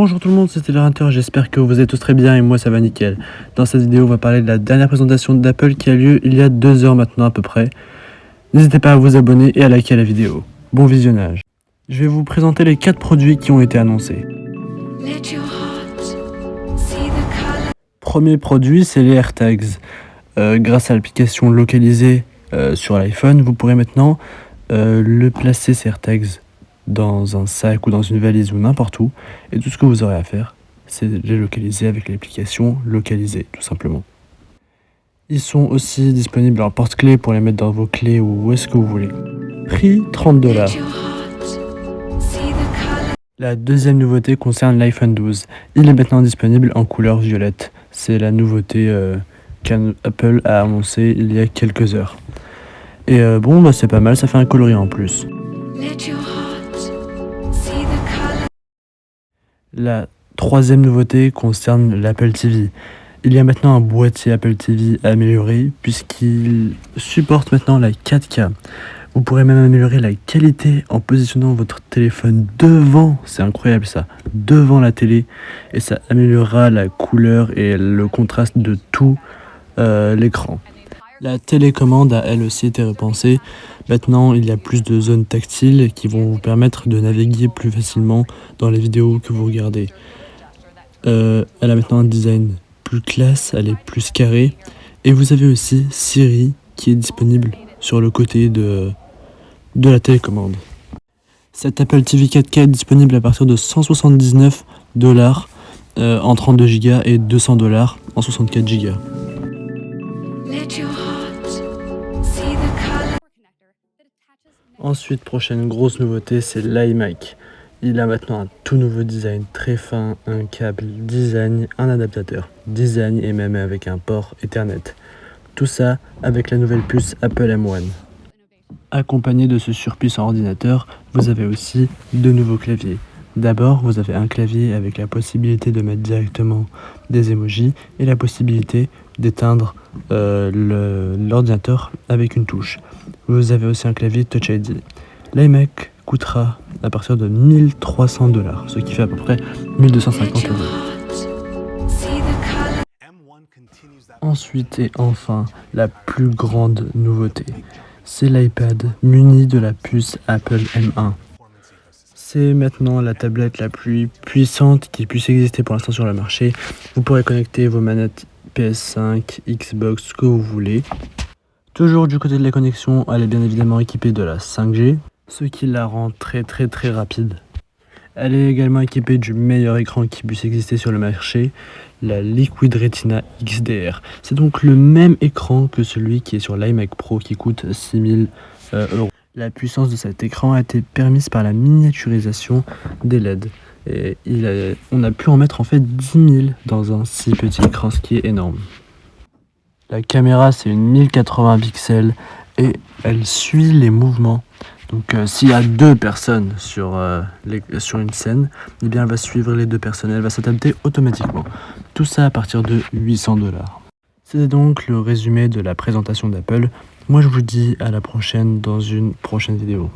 Bonjour tout le monde, c'est Stellar Hunter, j'espère que vous êtes tous très bien et moi ça va nickel. Dans cette vidéo, on va parler de la dernière présentation d'Apple qui a lieu il y a 2 heures maintenant à peu près. N'hésitez pas à vous abonner et à liker la vidéo. Bon visionnage. Je vais vous présenter les 4 produits qui ont été annoncés. Premier produit, c'est les AirTags. Grâce à l'application localisée sur l'iPhone, vous pourrez maintenant le placer ces AirTags dans un sac ou dans une valise ou n'importe où, et tout ce que vous aurez à faire, c'est les localiser avec l'application localisée, tout simplement. Ils sont aussi disponibles en porte-clés pour les mettre dans vos clés ou où est-ce que vous voulez. Prix 30$. La deuxième nouveauté concerne l'iPhone 12. Il est maintenant disponible en couleur violette. C'est la nouveauté qu'Apple a annoncée il y a quelques heures. Et c'est pas mal, ça fait un coloris en plus. La troisième nouveauté concerne l'Apple TV. Il y a maintenant un boîtier Apple TV amélioré puisqu'il supporte maintenant la 4K. Vous pourrez même améliorer la qualité en positionnant votre téléphone devant, c'est incroyable ça, devant la télé, et ça améliorera la couleur et le contraste de tout l'écran. La télécommande a elle aussi été repensée. Maintenant, il y a plus de zones tactiles qui vont vous permettre de naviguer plus facilement dans les vidéos que vous regardez. Elle a maintenant un design plus classe, elle est plus carrée. Et vous avez aussi Siri qui est disponible sur le côté de la télécommande. Cette Apple TV 4K est disponible à partir de $179 en 32 Go et $200 en 64 Go. Ensuite, prochaine grosse nouveauté, c'est l'iMac. Il a maintenant un tout nouveau design très fin, un câble design, un adaptateur design et même avec un port Ethernet. Tout ça avec la nouvelle puce Apple M1. Accompagné de ce surpuissant ordinateur, vous avez aussi 2 nouveaux claviers. D'abord, vous avez un clavier avec la possibilité de mettre directement des emojis et la possibilité d'éteindre l'ordinateur avec une touche. Vous avez aussi un clavier Touch ID. L'iMac coûtera à partir de $1300, ce qui fait à peu près 1250 €. Ensuite et enfin, la plus grande nouveauté, c'est l'iPad muni de la puce Apple M1. C'est maintenant la tablette la plus puissante qui puisse exister pour l'instant sur le marché. Vous pourrez connecter vos manettes PS5, Xbox, ce que vous voulez. Toujours du côté de la connexion, elle est bien évidemment équipée de la 5G, ce qui la rend très rapide. Elle est également équipée du meilleur écran qui puisse exister sur le marché, la Liquid Retina XDR. C'est donc le même écran que celui qui est sur l'iMac Pro qui coûte 6 000 €. La puissance de cet écran a été permise par la miniaturisation des LED. Et on a pu en mettre en fait 10 000 dans un si petit écran, ce qui est énorme. La caméra, c'est une 1080 pixels et elle suit les mouvements. Donc s'il y a 2 personnes sur une scène, eh bien elle va suivre les 2 personnes, elle va s'adapter automatiquement. Tout ça à partir de $800. C'est donc le résumé de la présentation d'Apple. Moi je vous dis à la prochaine dans une prochaine vidéo.